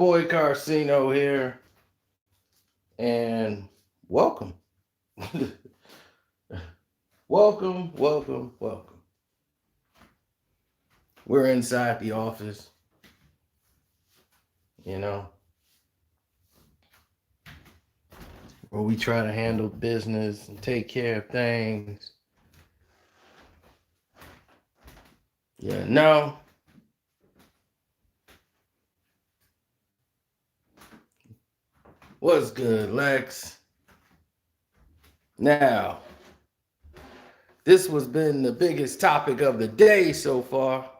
Boy Carcino here, and welcome. welcome. We're inside the office, you know, where we try to handle business and take care of things. Yeah, no. What's good, Lex? Now, this was been the biggest topic of the day so far.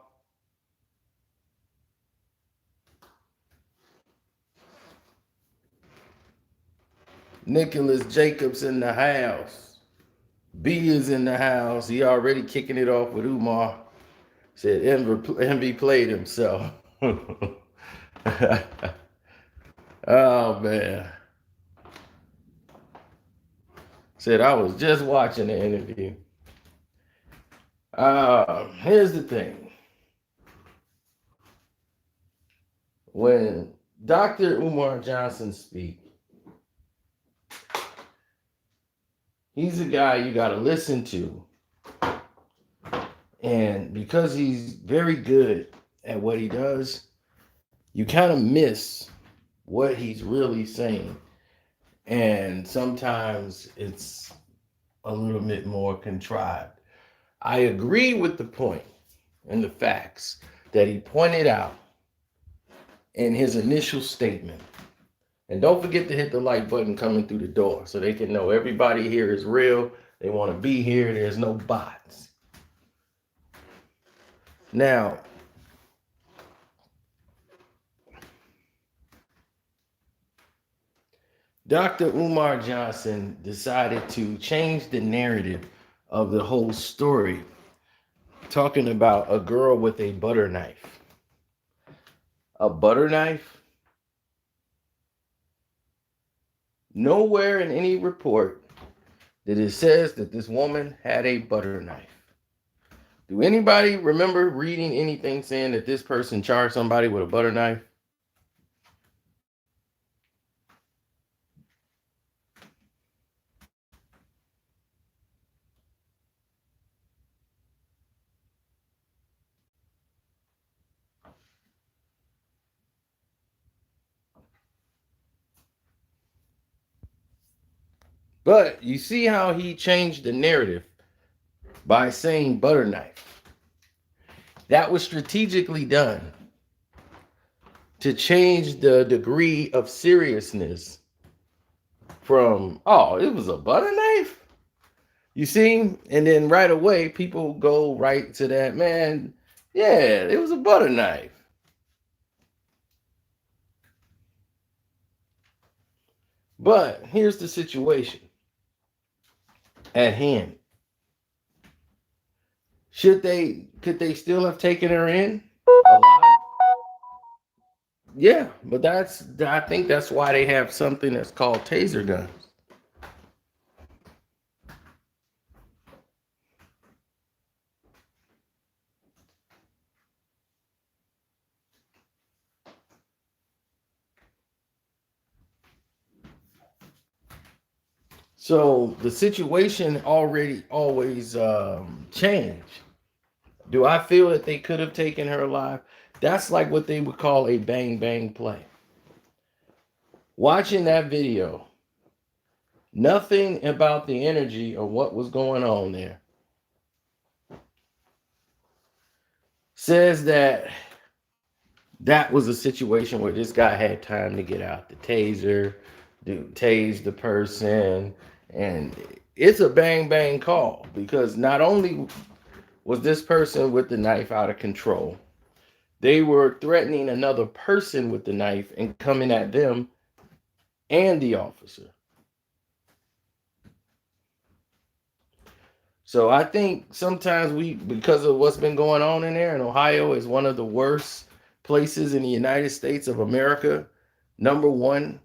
Nicholas Jacobs in the house. B is in the house. He already kicking it off with Umar. Said Envy played himself. Oh man. Said I was just watching the interview. Here's the thing. When Dr. Umar Johnson speaks, he's a guy you got to listen to. And because he's very good at what he does, you kind of miss what he's really saying. And sometimes it's a little bit more contrived. I agree with the point and the facts that he pointed out in his initial statement. And don't forget to hit the like button coming through the door so they can know everybody here is real. They want to be here. There's no bots. Now, Dr. Umar Johnson decided to change the narrative of the whole story, talking about a girl with a butter knife. A butter knife? Nowhere in any report that it says that this woman had a butter knife. Do anybody remember reading anything saying that this person charged somebody with a butter knife? But you see how he changed the narrative by saying butter knife. That was strategically done to change the degree of seriousness from, oh, it was a butter knife? You see? And then right away, people go right to that, man, yeah, it was a butter knife. But here's the situation at hand. Could they still have taken her in alive? Yeah, but I think that's why they have something that's called taser guns. So the situation already always changed. Do I feel that they could have taken her alive? That's like what they would call a bang bang play. Watching that video, nothing about the energy or what was going on there says that that was a situation where this guy had time to get out the taser, tase the person, and it's a bang bang call because not only was this person with the knife out of control, they were threatening another person with the knife and coming at them and the officer. So I think sometimes because of what's been going on in there, and Ohio is one of the worst places in the United States of America, number one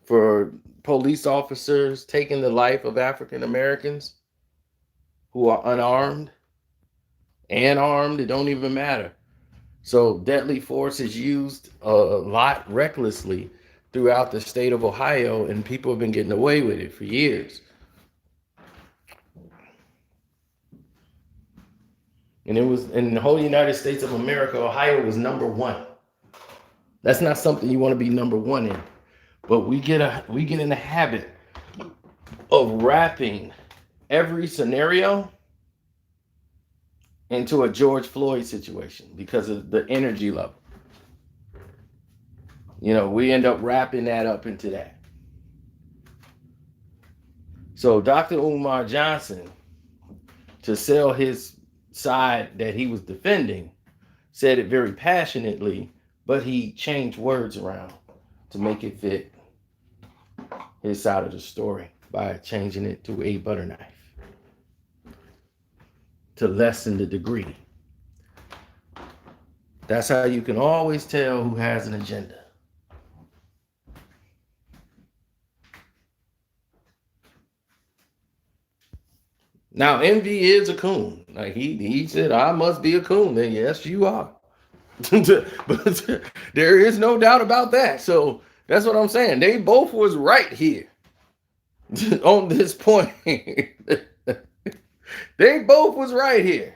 for police officers taking the life of African Americans who are unarmed and armed, it don't even matter. So deadly force is used a lot recklessly throughout the state of Ohio, and people have been getting away with it for years. And it was in the whole United States of America, Ohio was number one. That's not something you want to be number one in. But we get in the habit of wrapping every scenario into a George Floyd situation because of the energy level. We end up wrapping that up into that. So Dr. Umar Johnson, to sell his side that he was defending, said it very passionately, but he changed words around to make it fit his side of the story by changing it to a butter knife to lessen the degree. That's how you can always tell who has an agenda. Now, Envy is a coon. Like he said, I must be a coon. Then yes, you are. But there is no doubt about that. So that's what I'm saying. They both was right here on this point. They both was right here.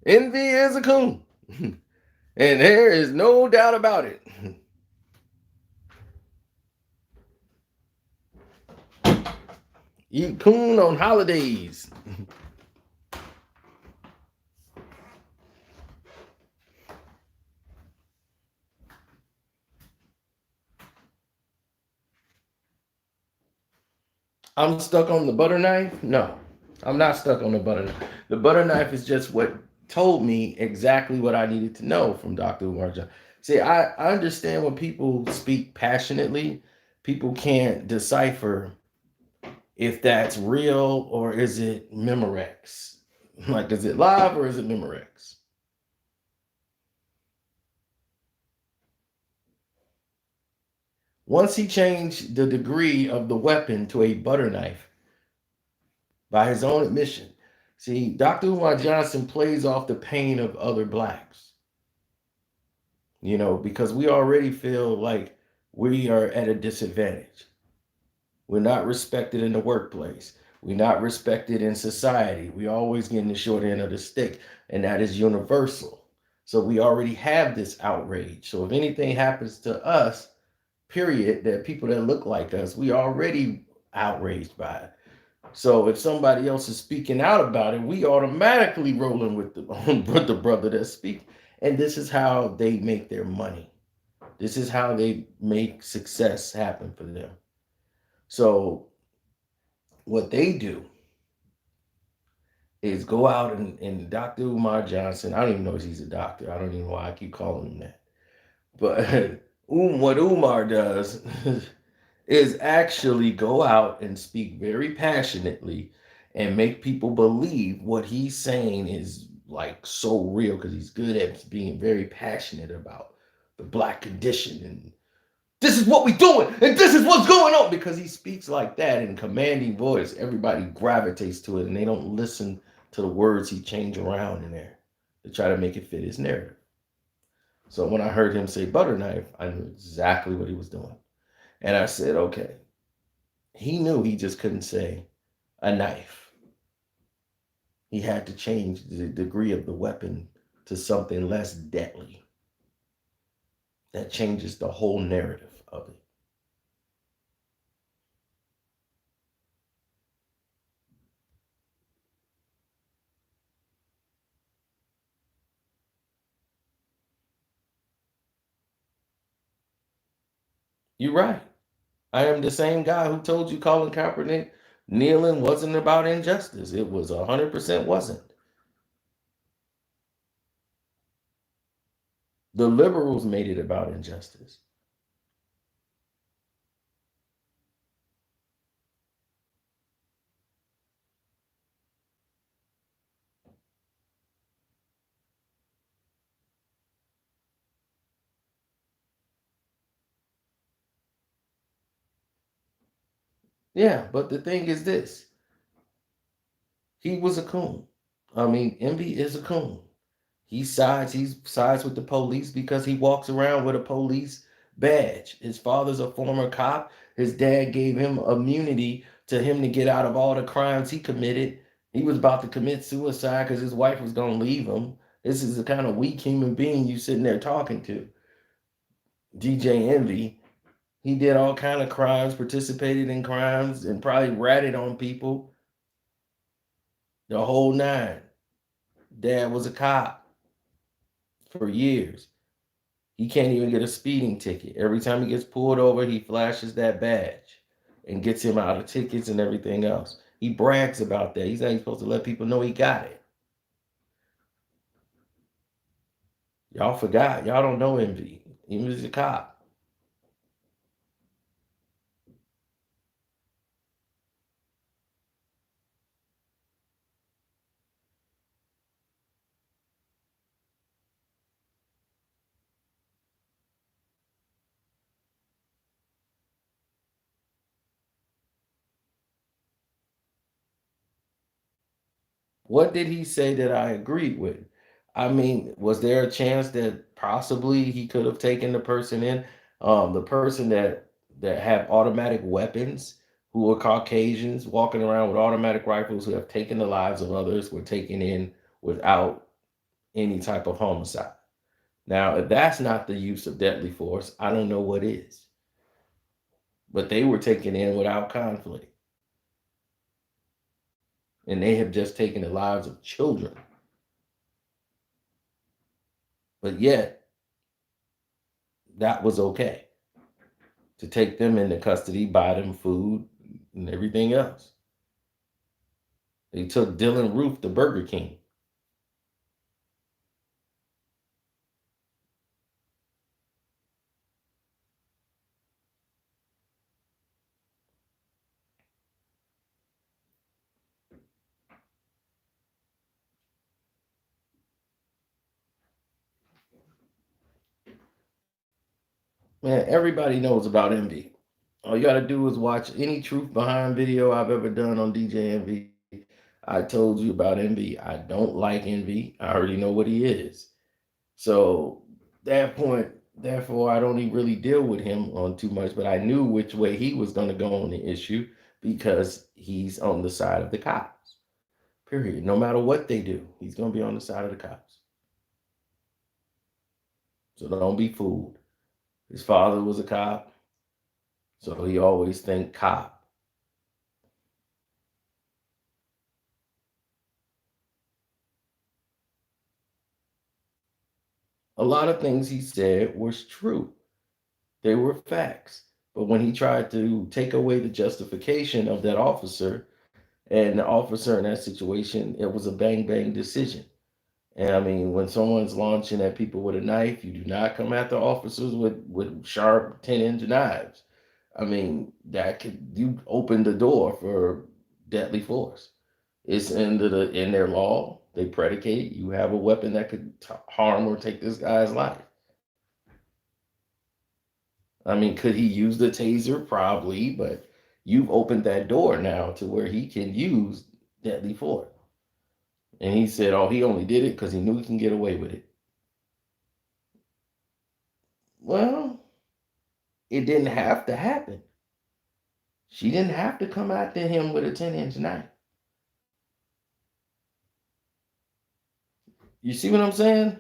Envy is a coon. And there is no doubt about it. Eat coon on holidays. I'm stuck on the butter knife? No, I'm not stuck on the butter knife. The butter knife is just what told me exactly what I needed to know from Dr. Umar. See, I understand when people speak passionately, people can't decipher if that's real or is it Memorex. Like, is it live or is it Memorex? Once he changed the degree of the weapon to a butter knife, by his own admission. See, Dr. Umar Johnson plays off the pain of other blacks, because we already feel like we are at a disadvantage. We're not respected in the workplace. We're not respected in society. We always getting the short end of the stick, and that is universal. So we already have this outrage. So if anything happens to us, period, that people that look like us, we already outraged by it. So if somebody else is speaking out about it, we automatically rolling with the with the brother that's speaking. And this is how they make their money. This is how they make success happen for them. So what they do is go out and Dr. Umar Johnson, I don't even know if he's a doctor. I don't even know why I keep calling him that. But what Umar does is actually go out and speak very passionately and make people believe what he's saying is like so real because he's good at being very passionate about the black condition and this is what we doing and this is what's going on because he speaks like that in commanding voice. Everybody gravitates to it and they don't listen to the words he changed around in there to try to make it fit his narrative. So when I heard him say butter knife, I knew exactly what he was doing. And I said, okay, he knew he just couldn't say a knife. He had to change the degree of the weapon to something less deadly. That changes the whole narrative of it. You're right. I am the same guy who told you Colin Kaepernick kneeling wasn't about injustice. It was 100% wasn't. The liberals made it about injustice. Yeah, but the thing is this: he was a coon. I mean, Envy is a coon. He sides with the police because he walks around with a police badge. His father's a former cop. His dad gave him immunity to him to get out of all the crimes he committed. He was about to commit suicide because his wife was going to leave him. This is the kind of weak human being you sitting there talking to. DJ Envy. He did all kind of crimes, participated in crimes, and probably ratted on people. The whole nine. Dad was a cop for years. He can't even get a speeding ticket. Every time he gets pulled over, he flashes that badge and gets him out of tickets and everything else. He brags about that. He's not even supposed to let people know he got it. Y'all forgot. Y'all don't know Envy. He was a cop. What did he say that I agreed with? I mean, was there a chance that possibly he could have taken the person in? The person that had automatic weapons, who were Caucasians walking around with automatic rifles, who have taken the lives of others, were taken in without any type of homicide. Now, if that's not the use of deadly force, I don't know what is. But they were taken in without conflict, and they have just taken the lives of children. But yet, that was okay to take them into custody, buy them food and everything else. They took Dylan Roof to Burger King. Man, everybody knows about Envy. All you got to do is watch any truth behind video I've ever done on DJ Envy. I told you about Envy. I don't like Envy. I already know what he is. So that point, therefore, I don't even really deal with him on too much. But I knew which way he was going to go on the issue because he's on the side of the cops. Period. No matter what they do, he's going to be on the side of the cops. So don't be fooled. His father was a cop, so he always think cop. A lot of things he said was true. They were facts. But when he tried to take away the justification of that officer and the officer in that situation, it was a bang bang decision. And I mean, when someone's launching at people with a knife, you do not come after officers with sharp 10-inch knives. I mean, that could you open the door for deadly force. It's in their law. They predicate you have a weapon that could harm or take this guy's life. I mean, could he use the taser? Probably, but you've opened that door now to where he can use deadly force. And he said, oh, he only did it because he knew he can get away with it. Well, it didn't have to happen. She didn't have to come after him with a 10-inch knife. You see what I'm saying?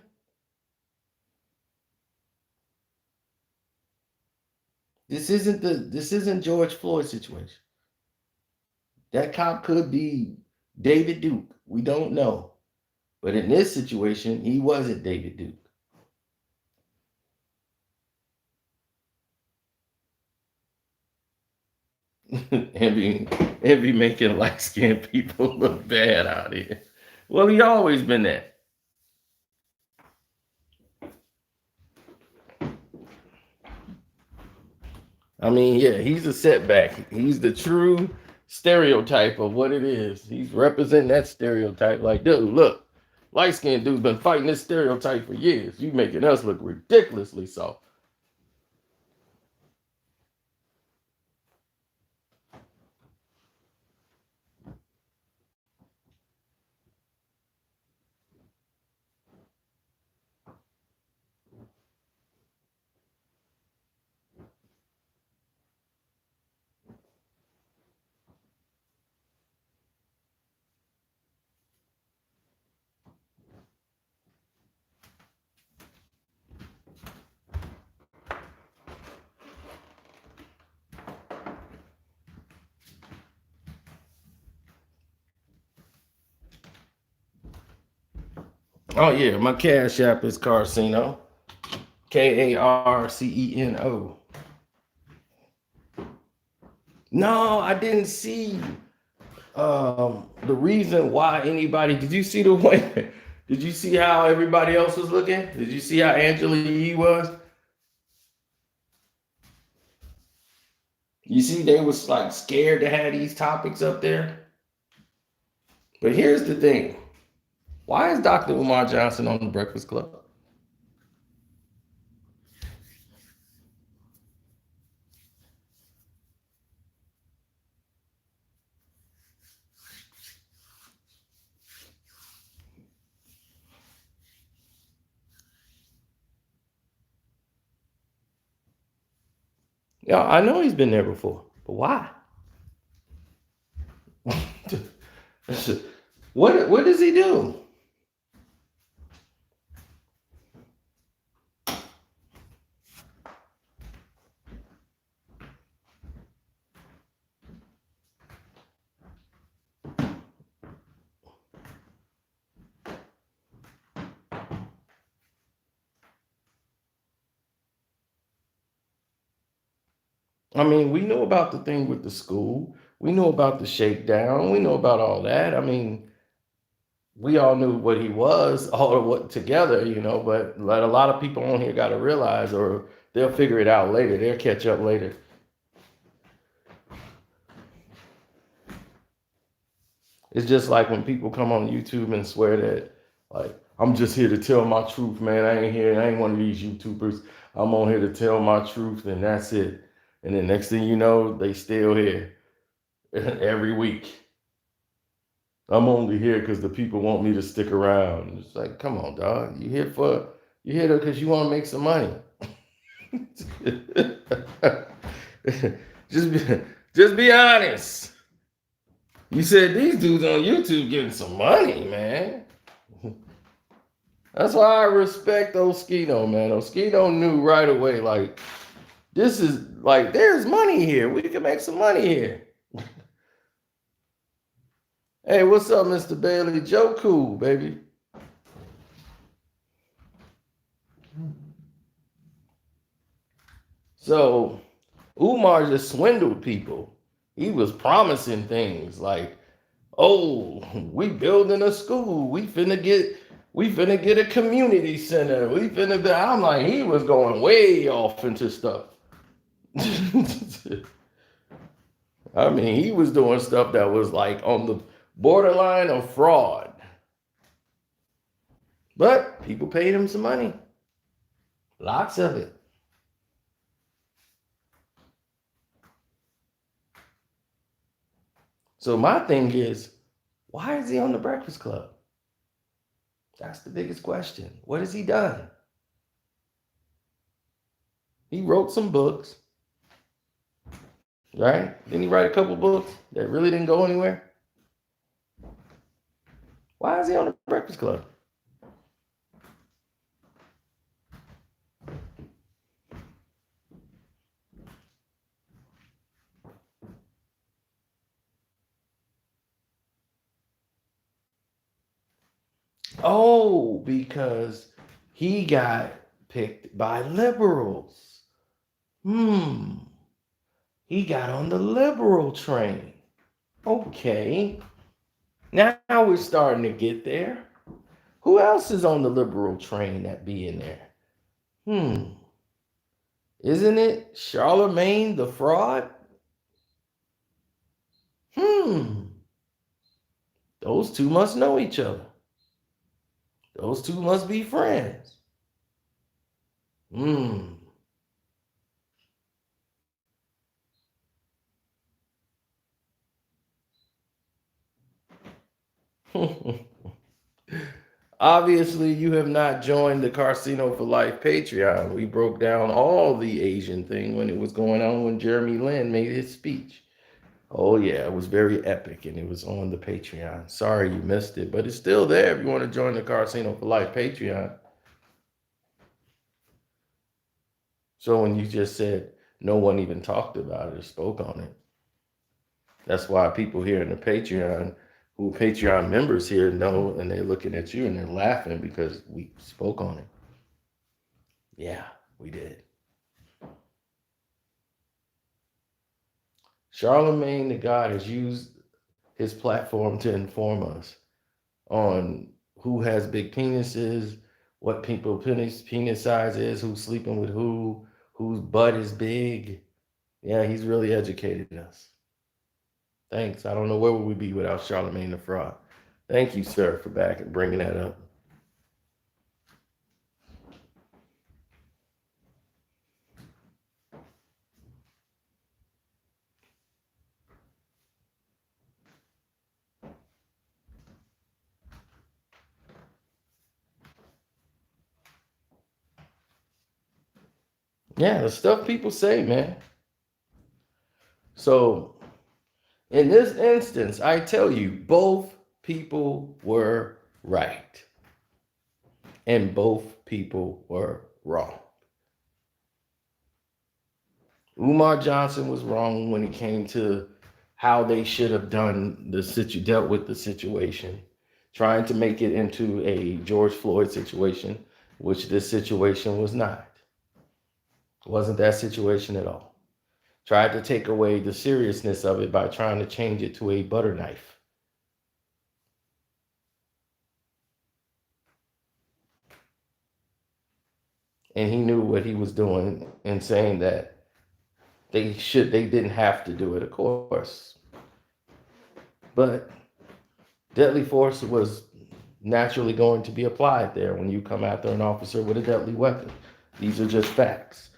This isn't George Floyd's situation. That cop could be David Duke. We don't know. But in this situation, he wasn't David Duke. and be making light skinned people look bad out here. Well, he always been that. I mean, yeah, he's a setback. He's the true stereotype of what it is. He's representing that stereotype. Like, dude, look, light skinned dude's been fighting this stereotype for years. You making us look ridiculously soft. Oh yeah, my cash app is Carcino. Carceno. No, I didn't see the reason why anybody. Did you see the way? Did you see how everybody else was looking? Did you see how Angela Yee was? You see, they was like scared to have these topics up there. But here's the thing: why is Dr. Umar Johnson on the Breakfast Club? Yeah, I know he's been there before, but why? What does he do? I mean, we know about the thing with the school. We know about the shakedown. We know about all that. I mean, we all knew what he was, all of what together, but like a lot of people on here got to realize, or they'll figure it out later. They'll catch up later. It's just like when people come on YouTube and swear that, like, I'm just here to tell my truth, man. I ain't one of these YouTubers. I'm on here to tell my truth, and that's it. And then next thing you know, they still here every week. I'm only here because the people want me to stick around. It's like, come on, dog. You here because you want to make some money. just be, just be honest. You said these dudes on YouTube getting some money, man. That's why I respect Oskino, man. Oskino knew right away, like, this is like, there's money here. We can make some money here. Hey, what's up, Mr. Bailey? Joe Cool, baby. So Umar just swindled people. He was promising things like, oh, we building a school. We finna get a community center. I'm like, he was going way off into stuff. I mean, he was doing stuff that was like on the borderline of fraud. But people paid him some money. Lots of it. So my thing is, why is he on the Breakfast Club? That's the biggest question. What has he done? He wrote some books, right? Didn't he write a couple books that really didn't go anywhere? Why is he on the Breakfast Club? Oh, because he got picked by liberals. Hmm. He got on the liberal train. Okay. Now we're starting to get there. Who else is on the liberal train that be in there? Hmm. Isn't it Charlemagne the fraud? Hmm. Those two must know each other. Those two must be friends. Hmm. Obviously, you have not joined the Carcino for Life Patreon. We broke down all the Asian thing when it was going on when Jeremy Lin made his speech. Oh, yeah, it was very epic and it was on the Patreon. Sorry you missed it, but it's still there if you want to join the Carcino for Life Patreon. So when you just said no one even talked about it or spoke on it, that's why people here in the Patreon who Patreon members here know, and they're looking at you and they're laughing because we spoke on it. Yeah, we did. Charlemagne the God has used his platform to inform us on who has big penises, what people penis size is, who's sleeping with who, whose butt is big. Yeah, he's really educated us. Thanks. I don't know where would we be without Charlemagne the Fraud. Thank you, sir, for back and bringing that up. Yeah, the stuff people say, man. So in this instance, I tell you, both people were right and both people were wrong. Umar Johnson was wrong when it came to how they should have done dealt with the situation, trying to make it into a George Floyd situation, which this situation was not. It wasn't that situation at all. Tried to take away the seriousness of it by trying to change it to a butter knife. And he knew what he was doing in saying that they didn't have to do it, of course. But deadly force was naturally going to be applied there when you come after an officer with a deadly weapon. These are just facts.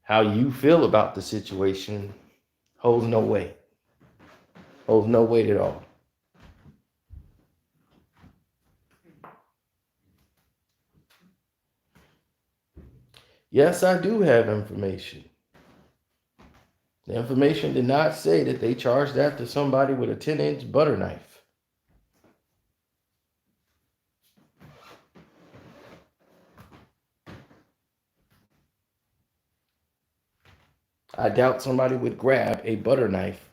How you feel about the situation holds no weight. Holds no weight at all. Yes, I do have information. The information did not say that they charged after somebody with a 10-inch butter knife. I doubt somebody would grab a butter knife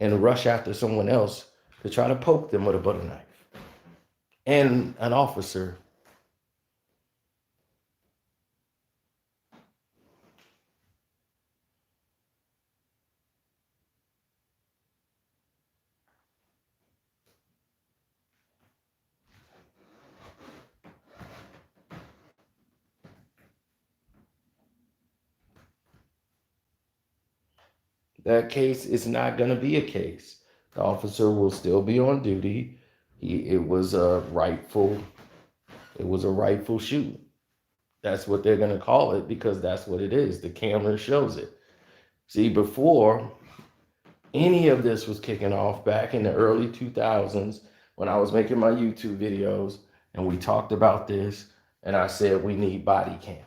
and rush after someone else to try to poke them with a butter knife. And an officer. That case is not going to be a case. The officer will still be on duty. It was a rightful shoot. That's what they're going to call it because that's what it is. The camera shows it. See, before any of this was kicking off back in the early 2000s when I was making my YouTube videos and we talked about this and I said we need body cam.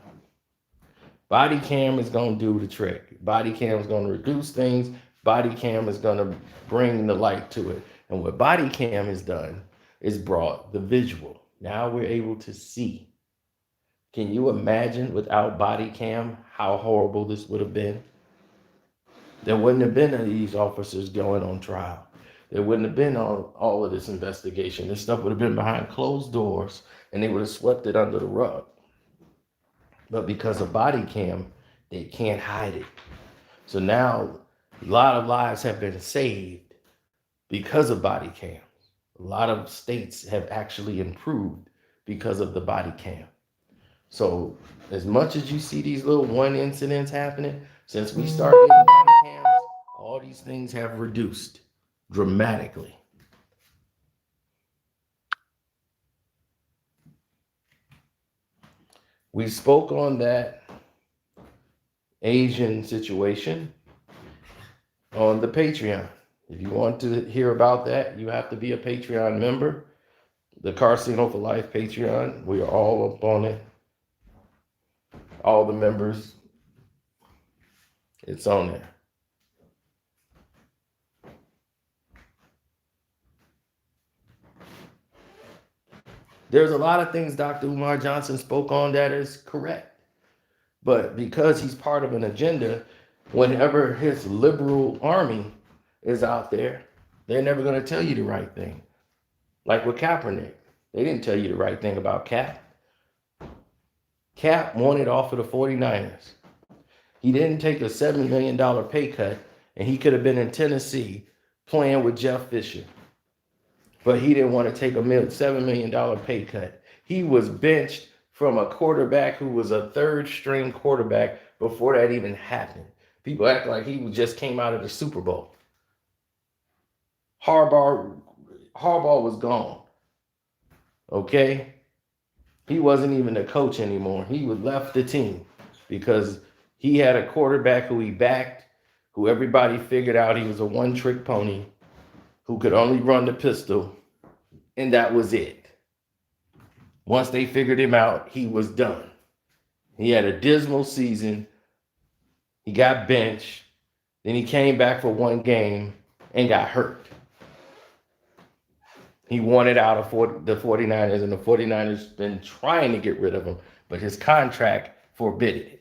Body cam is going to do the trick. Body cam is going to reduce things. Body cam is going to bring the light to it. And what body cam has done is brought the visual. Now we're able to see. Can you imagine without body cam how horrible this would have been? There wouldn't have been any of these officers going on trial. There wouldn't have been all of this investigation. This stuff would have been behind closed doors and they would have swept it under the rug. But because of body cam, they can't hide it. So now a lot of lives have been saved because of body cams. A lot of states have actually improved because of the body cam. So as much as you see these little one incidents happening, since we started getting body cams, all these things have reduced dramatically. We spoke on that Asian situation on the Patreon. If you want to hear about that, you have to be a Patreon member. The Carcino for Life Patreon. We are all up on it. All the members. It's on there. There's a lot of things Dr. Umar Johnson spoke on that is correct. But because he's part of an agenda, whenever his liberal army is out there, they're never going to tell you the right thing. Like with Kaepernick, they didn't tell you the right thing about Cap. Cap wanted off of the 49ers. He didn't take a $7 million pay cut, and he could have been in Tennessee playing with Jeff Fisher. But he didn't want to take a $7 million pay cut. He was benched from a quarterback who was a third string quarterback before that even happened. People act like he just came out of the Super Bowl. Harbaugh was gone. Okay? He wasn't even a coach anymore. He was left the team because he had a quarterback who he backed, who everybody figured out he was a one-trick pony, who could only run the pistol, and that was it. Once they figured him out, he was done. He had a dismal season. He got benched. Then he came back for one game and got hurt. He wanted out of the 49ers, and the 49ers been trying to get rid of him, but his contract forbid it.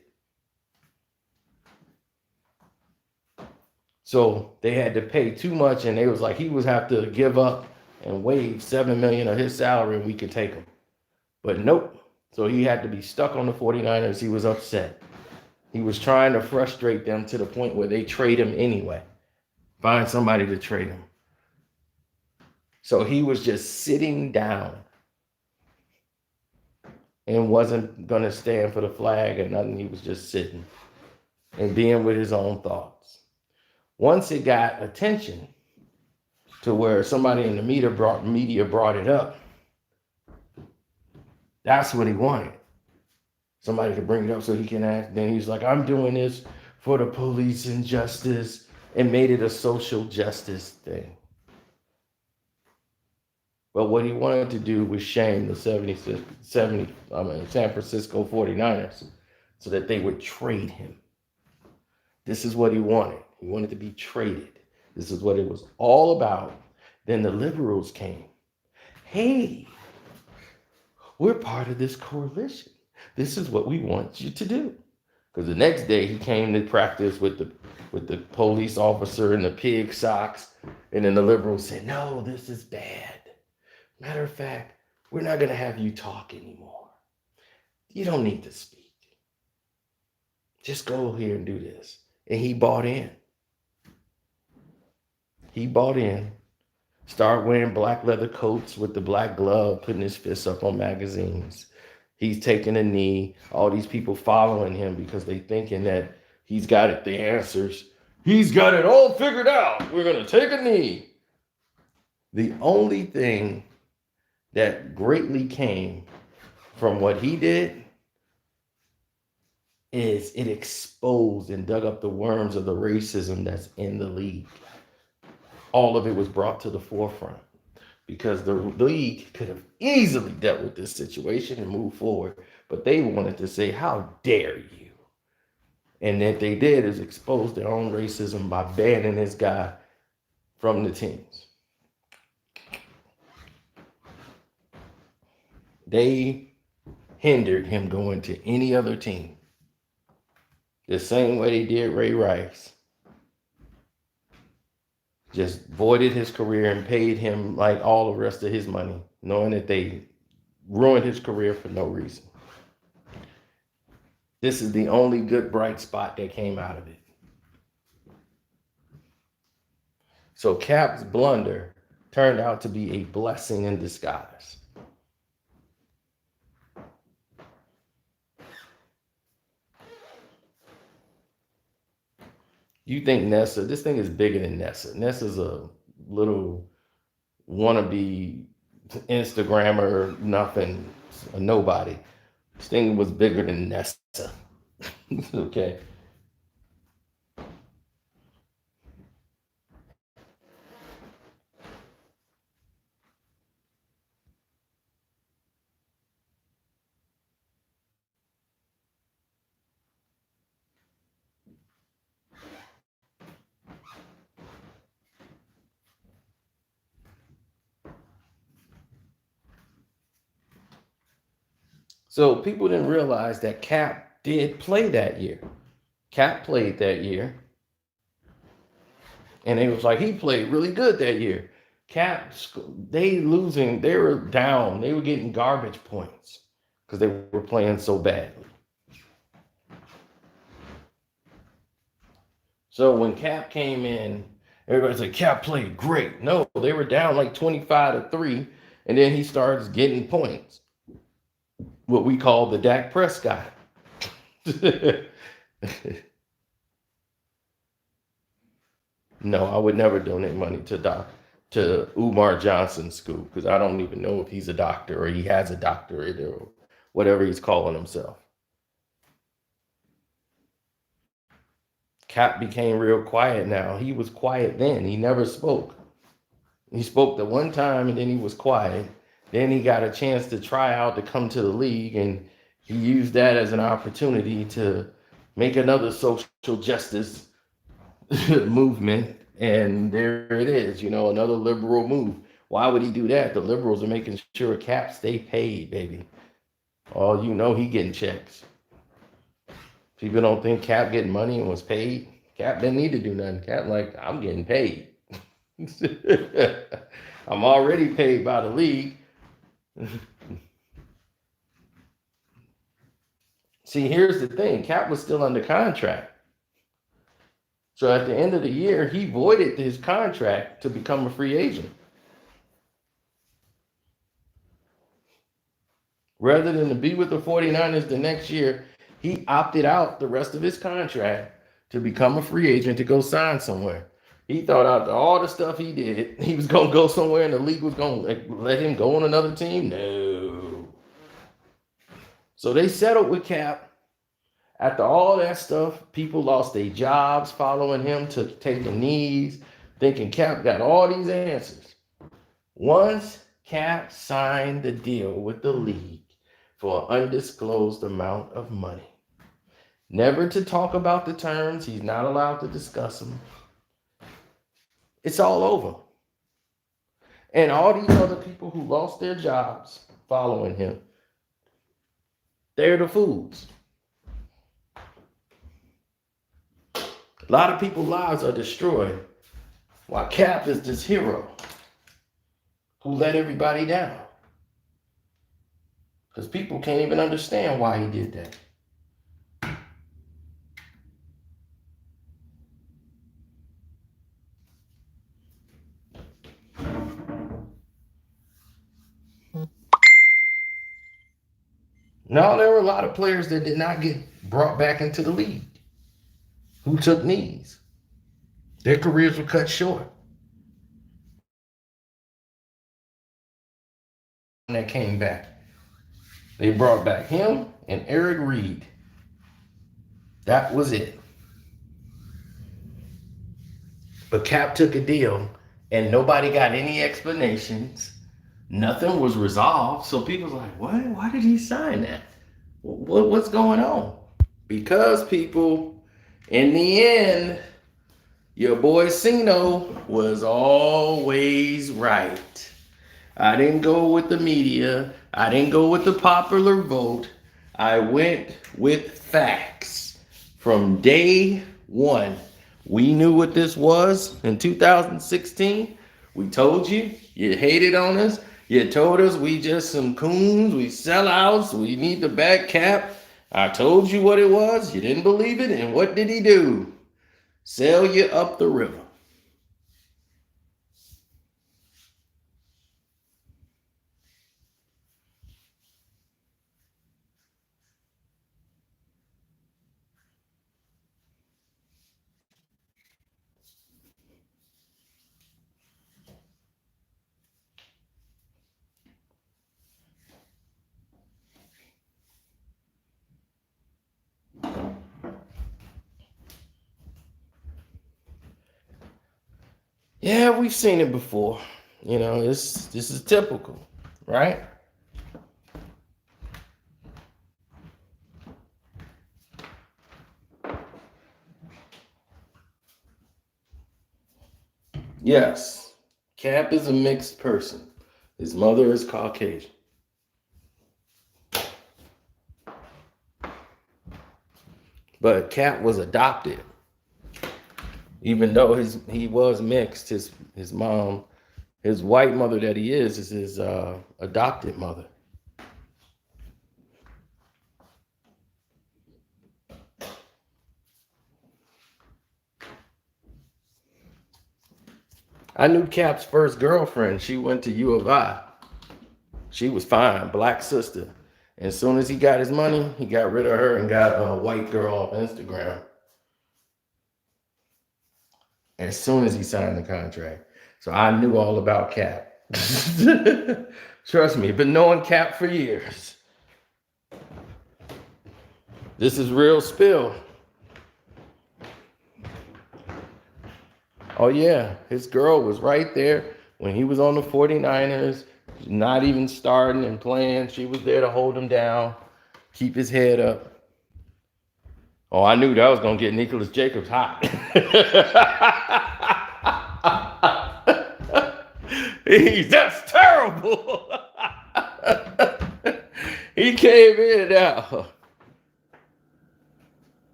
So they had to pay too much, and they was like, he was have to give up and waive $7 million of his salary, and we could take him. But nope. So he had to be stuck on the 49ers. He was upset. He was trying to frustrate them to the point where they trade him anyway. Find somebody to trade him. So he was just sitting down and wasn't going to stand for the flag or nothing. He was just sitting and being with his own thoughts. Once it got attention to where somebody in the media brought it up, that's what he wanted. Somebody to bring it up so he can act. Then he's like, I'm doing this for the police and justice, and made it a social justice thing. But what he wanted to do was shame the San Francisco 49ers so that they would trade him. This is what he wanted. He wanted to be traded. This is what it was all about. Then the liberals came. Hey, we're part of this coalition. This is what we want you to do. Because the next day he came to practice with the police officer in the pig socks. And then the liberals said, no, this is bad. Matter of fact, we're not going to have you talk anymore. You don't need to speak. Just go here and do this. And he bought in. Started wearing black leather coats with the black glove, putting his fists up on magazines. He's taking a knee. All these people following him because they thinking that he's got it, the answers. He's got it all figured out. We're going to take a knee. The only thing that greatly came from what he did is it exposed and dug up the worms of the racism that's in the league. All of it was brought to the forefront because the league could have easily dealt with this situation and moved forward, but they wanted to say, how dare you? And what they did is expose their own racism by banning this guy from the teams. They hindered him going to any other team. The same way they did Ray Rice. Just voided his career and paid him like all the rest of his money, knowing that they ruined his career for no reason. This is the only good bright spot that came out of it. So Cap's blunder turned out to be a blessing in disguise. You think Nessa, this thing is bigger than Nessa. Nessa's a little wannabe Instagrammer, nothing, a nobody. This thing was bigger than Nessa. Okay. So people didn't realize that Cap did play that year. Cap played that year. And it was like he played really good that year. Cap, they losing, they were down, they were getting garbage points because they were playing so badly. So when Cap came in, everybody's like, Cap played great. No, they were down like 25-3, and then he starts getting points. What we call the Dak Prescott. No, I would never donate money to Umar Johnson's school because I don't even know if he's a doctor or he has a doctorate or whatever he's calling himself. Cap became real quiet now. He was quiet then. He never spoke. He spoke the one time and then he was quiet. Then he got a chance to try out to come to the league, and he used that as an opportunity to make another social justice movement. And there it is, another liberal move. Why would he do that? The liberals are making sure Cap stay paid, baby. Oh, he getting checks. People don't think Cap getting money and was paid. Cap didn't need to do nothing. Cap like, I'm getting paid. I'm already paid by the league. See, here's the thing. Cap was still under contract. So at the end of the year, he voided his contract to become a free agent. Rather than to be with the 49ers the next year, he opted out the rest of his contract to become a free agent to go sign somewhere. He thought after all the stuff he did, he was going to go somewhere and the league was going to let him go on another team. No. So they settled with Cap. After all that stuff, people lost their jobs following him to taking knees, thinking Cap got all these answers. Once Cap signed the deal with the league for an undisclosed amount of money, never to talk about the terms, he's not allowed to discuss them. It's all over. And all these other people who lost their jobs following him, they're the fools. A lot of people's lives are destroyed while Cap is this hero who let everybody down. Because people can't even understand why he did that. No, there were a lot of players that did not get brought back into the league who took knees. Their careers were cut short. And that came back. They brought back him and Eric Reed. That was it. But Cap took a deal and nobody got any explanations. Nothing was resolved. So people's like, what? Why did he sign that? What's going on? Because people, in the end, your boy Cino was always right. I didn't go with the media. I didn't go with the popular vote. I went with facts. From day one, we knew what this was in 2016. We told you. You hated on us. You told us we just some coons. We sellouts. We need the back Cap. I told you what it was. You didn't believe it. And what did he do? Sell you up the river. Yeah, we've seen it before. This is typical, right? Yes, Cap is a mixed person. His mother is Caucasian. But Cap was adopted. Even though he was mixed, his mom, his white mother that he is his adopted mother. I knew Cap's first girlfriend. She went to U of I. She was fine, black sister. And as soon as he got his money, he got rid of her and got a white girl on Instagram. As soon as he signed the contract. So I knew all about Cap. Trust me, been knowing Cap for years. This is real spill. Oh, yeah. His girl was right there when he was on the 49ers, not even starting and playing. She was there to hold him down, keep his head up. Oh, I knew that was going to get Nicholas Jacobs hot. That's terrible. He came in now.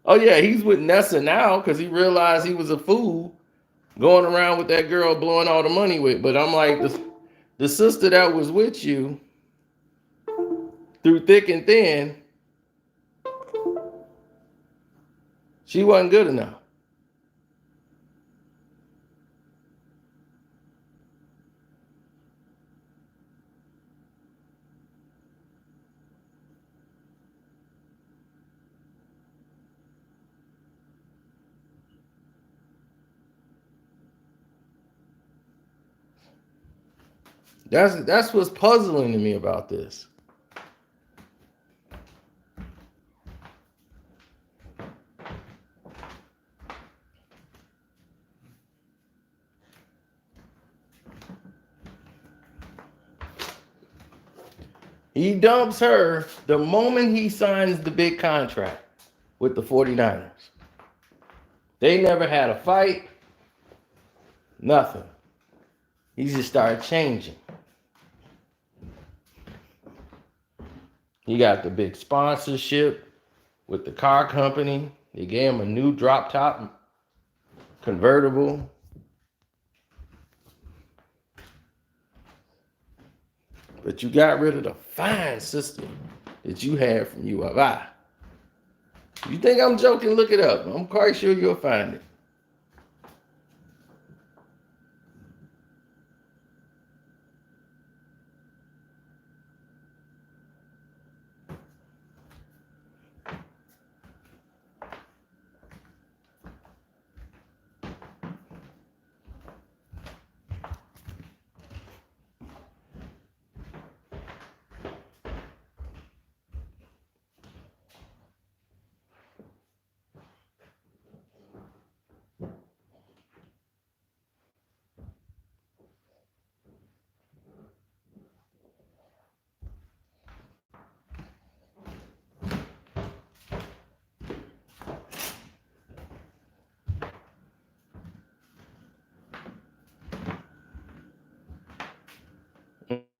Oh, yeah, he's with Nessa now because he realized he was a fool going around with that girl blowing all the money with. But I'm like, the sister that was with you through thick and thin, she wasn't good enough. That's what's puzzling to me about this. He dumps her the moment he signs the big contract with the 49ers. They never had a fight, nothing. He just started changing. He got the big sponsorship with the car company. They gave him a new drop top convertible. But you got rid of the fine sister that you had from U of I. You think I'm joking? Look it up. I'm quite sure you'll find it.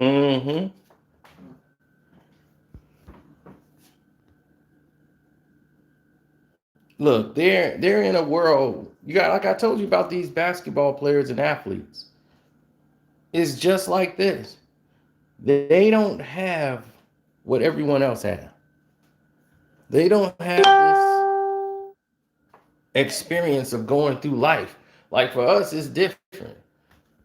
Mm-hmm. Look, they're in a world. You got like I told you about these basketball players and athletes. It's just like this. They don't have what everyone else has. They don't have this experience of going through life. Like for us, it's different.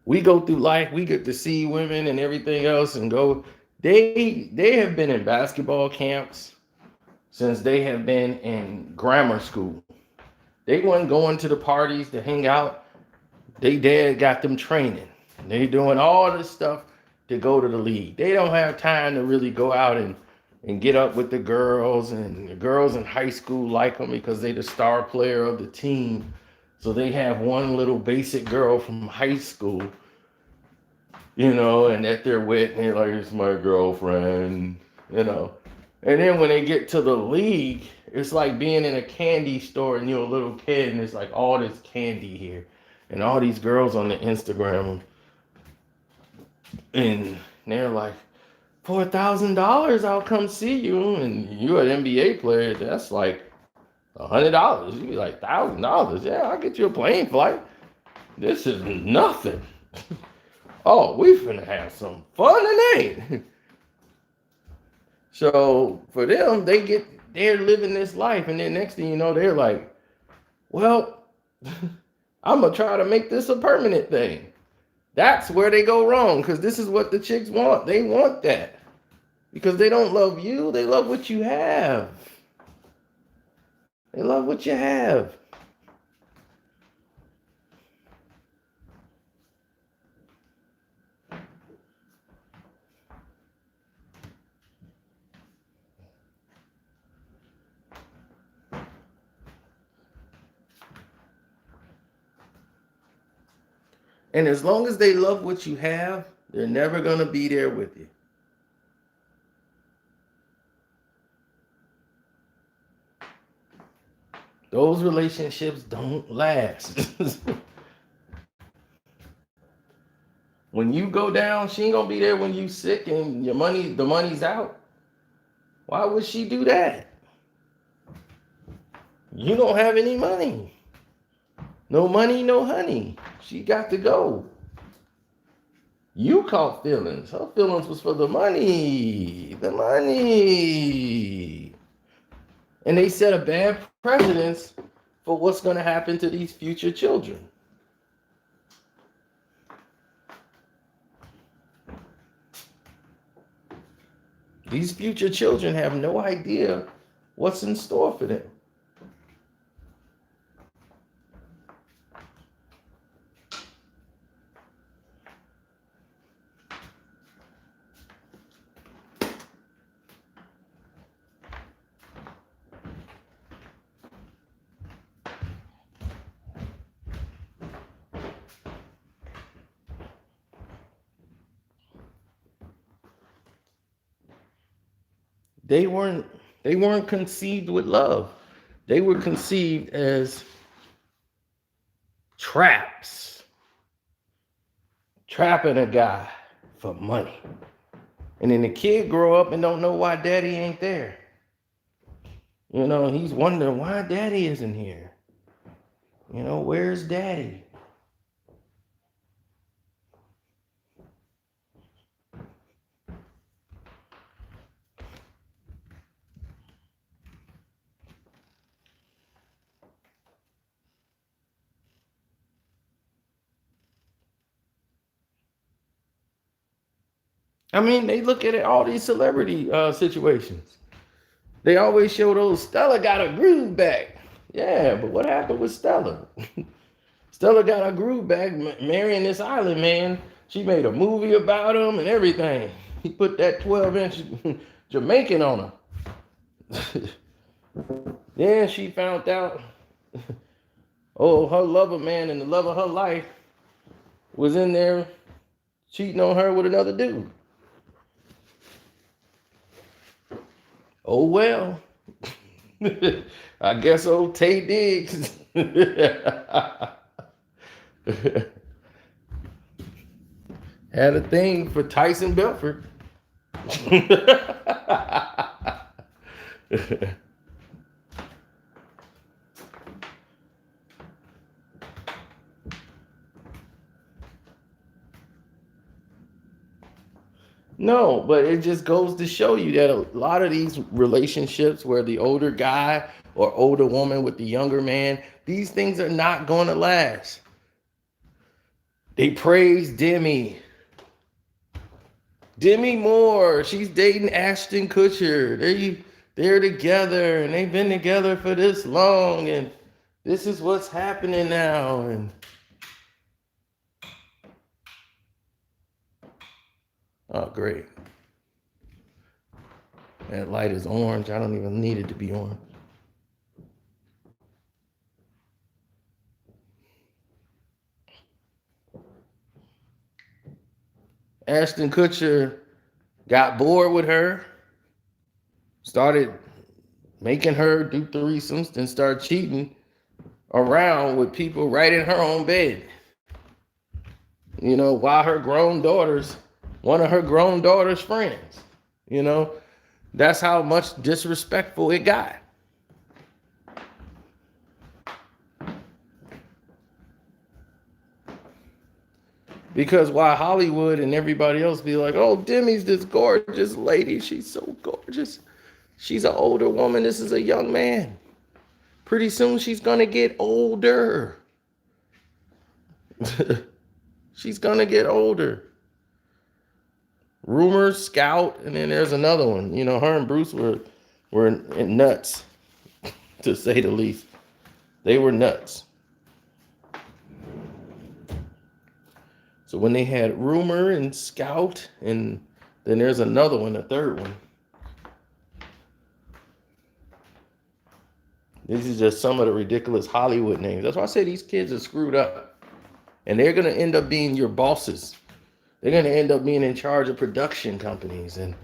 We go through life, we get to see women and everything else and go. They have been in basketball camps since they have been in grammar school. They weren't going to the parties to hang out. They dad got them training. They doing all this stuff to go to the league. They don't have time to really go out and get up with the girls, and the girls in high school like them because they the star player of the team. So they have one little basic girl from high school, and that they're with, and they're like, it's my girlfriend. And then when they get to the league, it's like being in a candy store and you're a little kid and it's like all this candy here and all these girls on the Instagram and they're like, $4,000, I'll come see you. And you're an NBA player, that's like $100. You'd be like, $1,000. Yeah, I'll get you a plane flight. This is nothing. Oh, we finna have some fun tonight. So for them, they're living this life, and then next thing you know, they're like, well, I'm gonna try to make this a permanent thing. That's where they go wrong, because this is what the chicks want. They want that. Because they don't love you, they love what you have. They love what you have. And as long as they love what you have, they're never going to be there with you. Those relationships don't last. When you go down, she ain't going to be there when you sick and the money's out. Why would she do that? You don't have any money. No money, no honey. She got to go. You caught feelings. Her feelings was for the money. The money. And they set a bad precedence for what's going to happen to these future children. These future children have no idea what's in store for them. They weren't conceived with love. They were conceived as traps. Trapping a guy for money. And then the kid grow up and don't know why daddy ain't there. You know, he's wondering why daddy isn't here. You know, where's daddy? I mean, they look at it, all these celebrity situations. They always show those, Stella got a groove back. Yeah, but what happened with Stella? Stella got a groove back marrying this island man. She made a movie about him and everything. He put that 12-inch Jamaican on her. Then she found out, oh, her lover man and the love of her life was in there cheating on her with another dude. Oh, well, I guess old Tay Diggs had a thing for Tyson Belford. No, but it just goes to show you that a lot of these relationships where the older guy or older woman with the younger man, these things are not going to last. They praise Demi. Demi Moore, she's dating Ashton Kutcher. They're together and they've been together for this long and this is what's happening now. And oh, great. That light is orange. I don't even need it to be orange. Ashton Kutcher got bored with her, started making her do threesomes, then started cheating around with people right in her own bed. You know, while one of her grown daughter's friends, you know, that's how much disrespectful it got. Because while Hollywood and everybody else be like, oh, Demi's this gorgeous lady. She's so gorgeous. She's an older woman. This is a young man. Pretty soon she's going to get older. She's going to get older. Rumor, Scout, and then there's another one. You know, her and Bruce were nuts, to say the least. They were nuts. So when they had Rumor and Scout, and then there's another one, a third one. These are just some of the ridiculous Hollywood names. That's why I say these kids are screwed up. And they're going to end up being your bosses. They're going to end up being in charge of production companies. And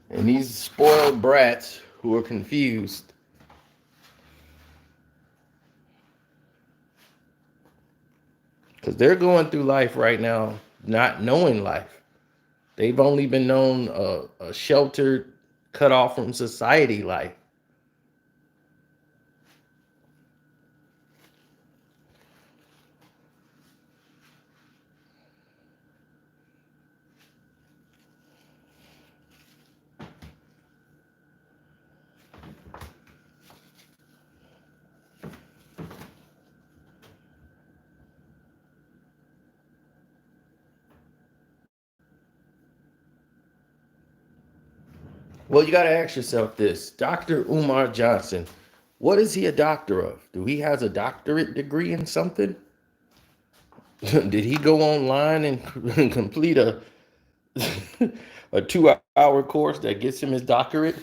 these spoiled brats who are confused. Because they're going through life right now not knowing life. They've only been known a sheltered, cut off from society life. Well, you got to ask yourself this. Dr. Umar Johnson, what is he a doctor of? Do he has a doctorate degree in something? Did he go online and complete a 2-hour course that gets him his doctorate?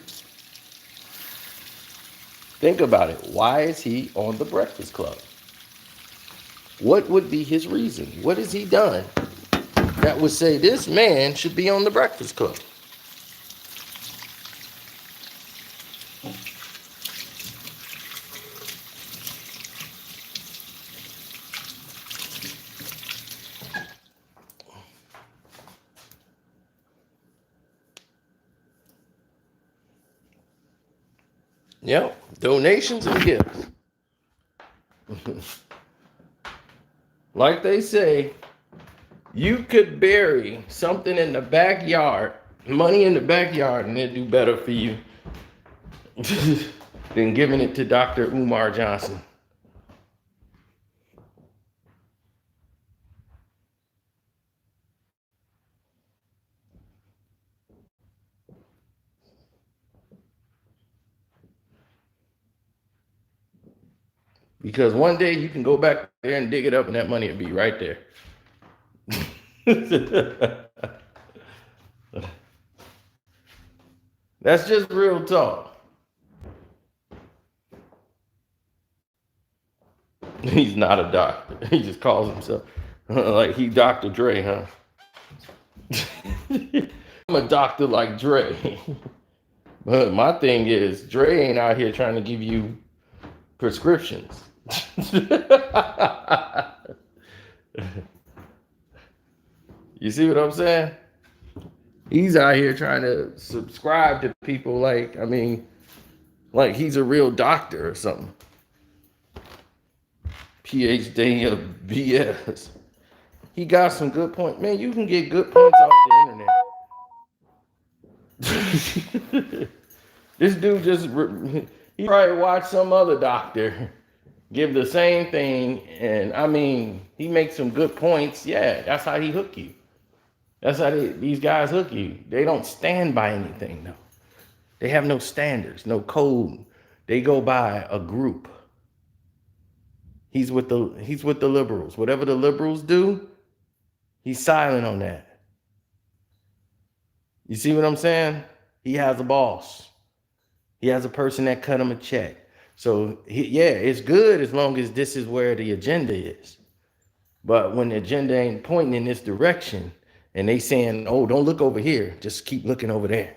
Think about it. Why is he on the Breakfast Club? What would be his reason? What has he done that would say this man should be on the Breakfast Club? Yep, donations and gifts. Like they say, you could bury something in the backyard, money in the backyard, and it'd do better for you than giving it to Dr. Umar Johnson. Because one day you can go back there and dig it up and that money will be right there. That's just real talk. He's not a doctor. He just calls himself like he Dr. Dre, huh? I'm a doctor like Dre. But my thing is, Dre ain't out here trying to give you prescriptions. You see what I'm saying? He's out here trying to subscribe to people like he's a real doctor or something. PhD of BS. He got some good points. Man, you can get good points off the internet. This dude he probably watched some other doctor give the same thing, and he makes some good points. Yeah, that's how he hook you. That's how these guys hook you. They don't stand by anything, though. They have no standards, no code. They go by a group. He's with the liberals. Whatever the liberals do, he's silent on that. You see what I'm saying? He has a boss. He has a person that cut him a check. So, it's good as long as this is where the agenda is. But when the agenda ain't pointing in this direction, and they saying, oh, don't look over here, just keep looking over there.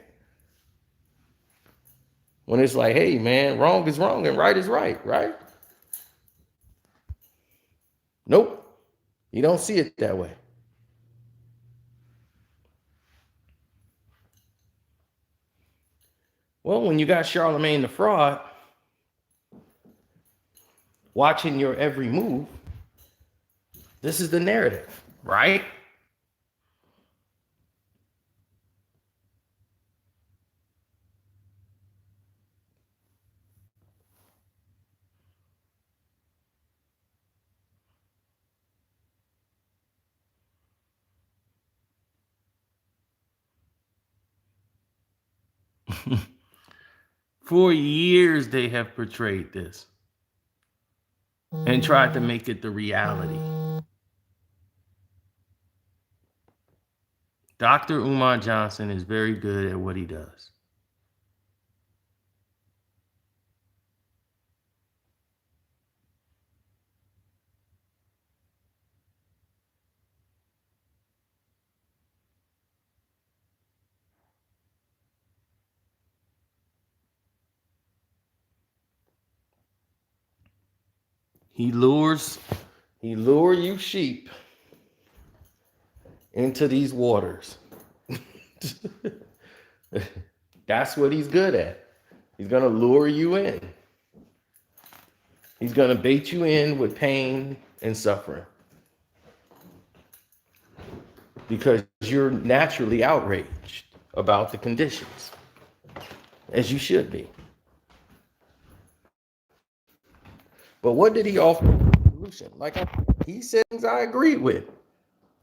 When it's like, hey, man, wrong is wrong and right is right, right? Nope. You don't see it that way. Well, when you got Charlemagne the fraud watching your every move, this is the narrative, right? For years, they have portrayed this and tried to make it the reality. Dr. Umar Johnson is very good at what he does. He lures you sheep into these waters. That's what he's good at. He's going to lure you in. He's going to bait you in with pain and suffering because you're naturally outraged about the conditions, as you should be. But what did he offer as a solution? He said things I agreed with.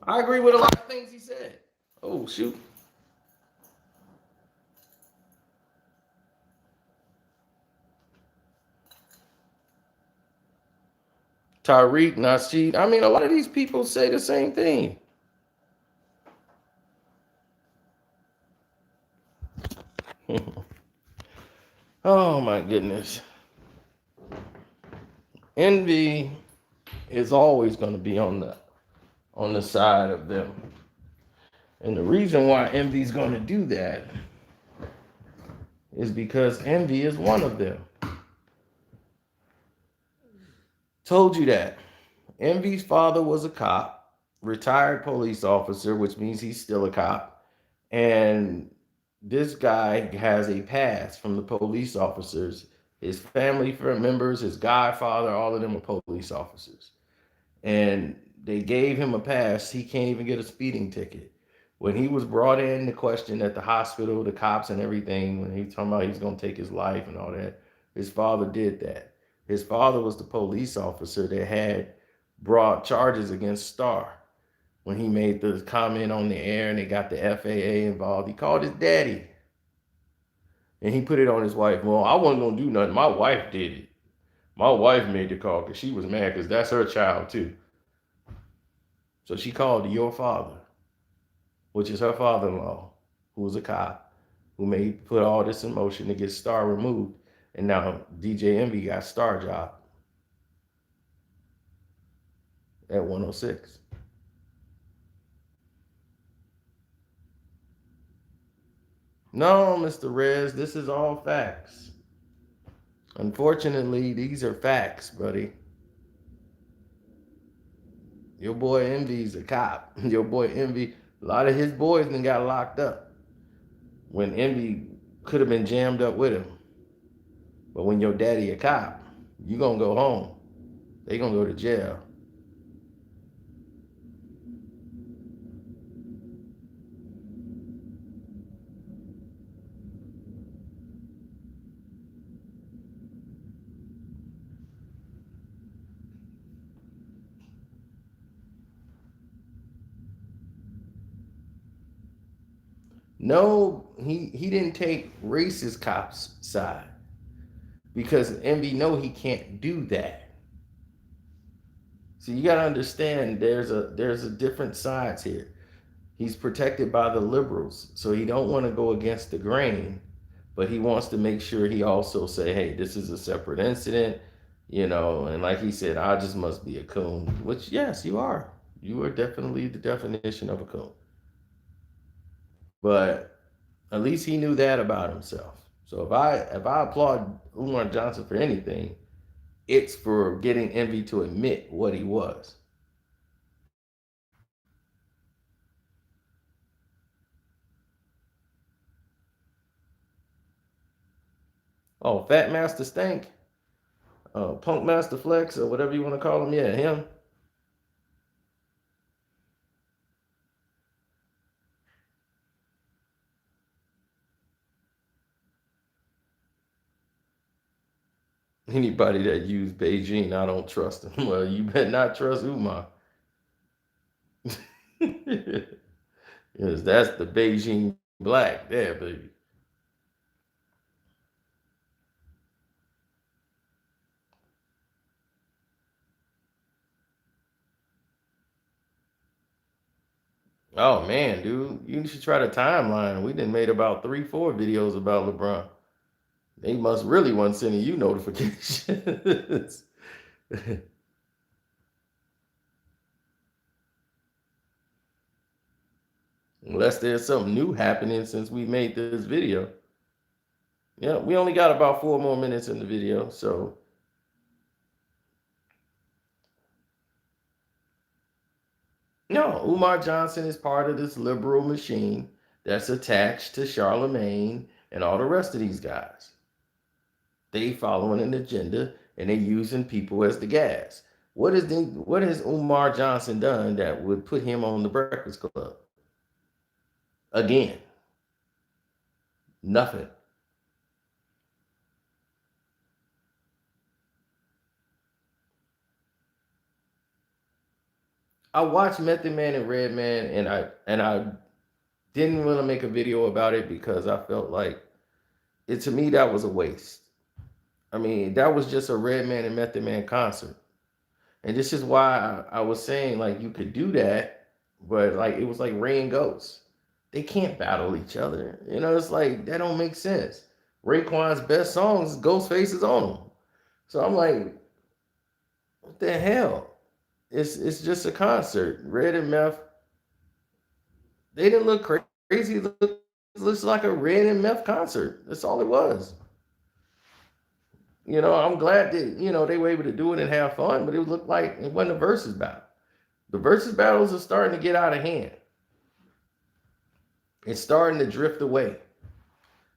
I agree with a lot of things he said. Oh, shoot. Tariq, Nasheed. I mean, a lot of these people say the same thing. Oh, my goodness. Envy is always going to be on the side of them. And the reason why envy is going to do that is because envy is one of them. Told you that. Envy's father was a cop, retired police officer, which means he's still a cop. And this guy has a past from the police officers. His family members, his godfather, all of them are police officers. And they gave him a pass. He can't even get a speeding ticket. When he was brought in to question at the hospital, the cops and everything, when he was talking about he's going to take his life and all that, his father did that. His father was the police officer that had brought charges against Starr. When he made the comment on the air and they got the FAA involved, he called his daddy. And he put it on his wife. Well, I wasn't going to do nothing. My wife did it. My wife made the call because she was mad because that's her child too. So she called your father, which is her father-in-law, who was a cop, who put all this in motion to get Starr removed. And now DJ Envy got Starr job at 106. No, Mr. Rez, this is all facts. Unfortunately, these are facts, buddy. Your boy Envy's a cop. Your boy Envy, a lot of his boys then got locked up when Envy could have been jammed up with him. But when your daddy a cop, you gonna go home. They gonna go to jail. No, he didn't take racist cops' side because Envy know he can't do that. So you gotta understand there's a different sides here. He's protected by the liberals, so he don't want to go against the grain, but he wants to make sure he also say, hey, this is a separate incident, and like he said, I just must be a coon, which yes, you are. You are definitely the definition of a coon. But at least he knew that about himself. So if I applaud Umar Johnson for anything, it's for getting Envy to admit what he was. Oh, Fat Master Stank, Punk Master Flex, or whatever you want to call him. Yeah, him. Anybody that used Beijing, I don't trust him. Well, you better not trust Umar. Yes, that's the Beijing black there, baby. Oh man, dude, you should try the timeline. We done made about 3, 4 videos about LeBron. They must really want sending you notifications. Unless there's something new happening since we made this video. Yeah, we only got about 4 more minutes in the video. So, no, Umar Johnson is part of this liberal machine that's attached to Charlemagne and all the rest of these guys. They following an agenda and they using people as the gas. What has Umar Johnson done that would put him on the Breakfast Club? Again, nothing. I watched Method Man and Redman, and I didn't want to make a video about it because I felt like it to me that was a waste. I mean, that was just a Redman and Method Man concert. And this is why I was saying like you could do that, but like it was like Ray and Ghost. They can't battle each other. You know, it's like that don't make sense. Raekwon's best songs, Ghostface is on them. So I'm like, what the hell? It's just a concert. Red and Meth, they didn't look crazy. It looks like a Red and Meth concert. That's all it was. You know, I'm glad that they were able to do it and have fun, but it looked like it wasn't a versus battle. The versus battles are starting to get out of hand. It's starting to drift away.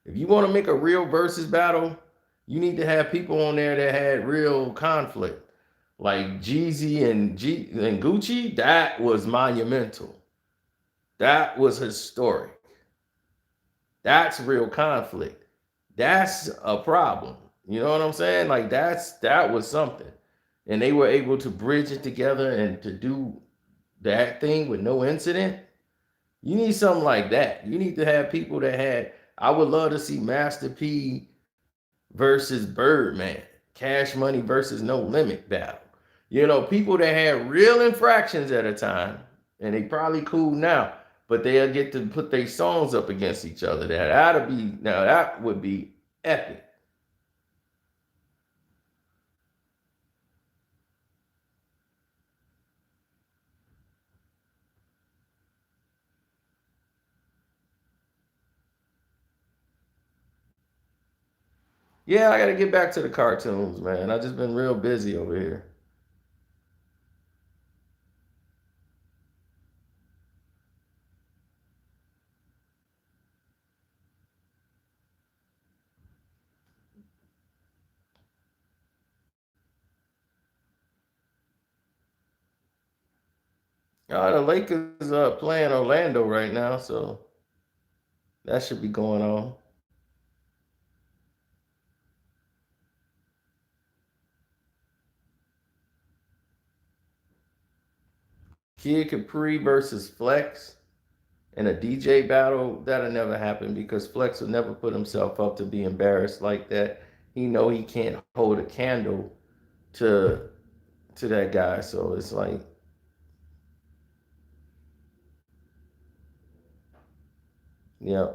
If you want to make a real versus battle, you need to have people on there that had real conflict. Like Jeezy and Gucci, that was monumental. That was historic. That's real conflict. That's a problem. You know what I'm saying? Like that was something. And they were able to bridge it together and to do that thing with no incident. You need something like that. You need to have people that had. I would love to see Master P versus Birdman, Cash Money versus No Limit battle. People that had real infractions at a time, and they probably cool now, but they'll get to put their songs up against each other. That would be epic. Yeah, I got to get back to the cartoons, man. I just been real busy over here. The Lakers playing Orlando right now, so that should be going on. Kid Capri versus Flex in a DJ battle, that'll never happen because Flex will never put himself up to be embarrassed like that. He know he can't hold a candle to that guy. So it's like, yeah.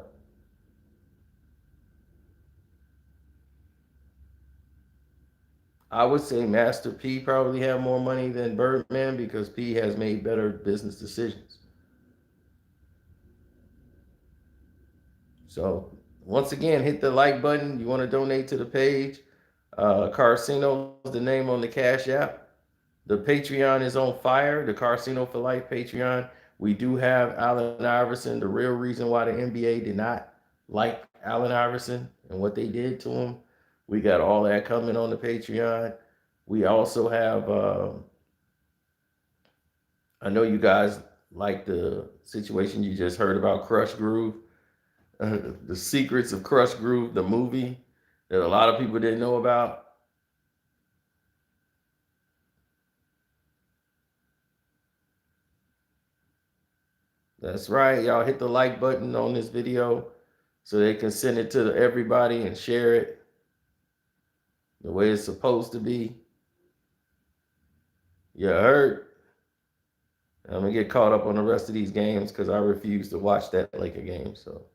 I would say Master P probably have more money than Birdman because P has made better business decisions. So once again, hit the like button. You want to donate to the page. Carcino is the name on the Cash App. The Patreon is on fire. The Carcino for Life Patreon. We do have Allen Iverson. The real reason why the NBA did not like Allen Iverson and what they did to him. We got all that coming on the Patreon. We also have. I know you guys like the situation you just heard about Crush Groove, the secrets of Crush Groove, the movie that a lot of people didn't know about. That's right. Y'all hit the like button on this video so they can send it to everybody and share it the way it's supposed to be. You heard? I'm gonna get caught up on the rest of these games because I refuse to watch that Laker game. So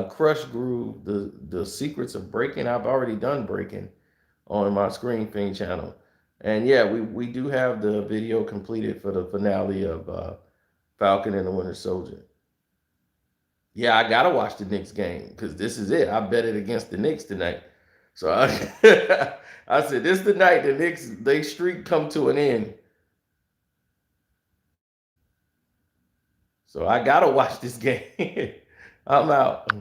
Crush Groove, the secrets of breaking. I've already done breaking on my Screen Fiend channel, and yeah, we do have the video completed for the finale of Falcon and the Winter Soldier. Yeah, I gotta watch the Knicks game because this is it. I bet it against the Knicks tonight. So I, I said, this is the night the Knicks they streak come to an end. So I gotta watch this game. I'm out.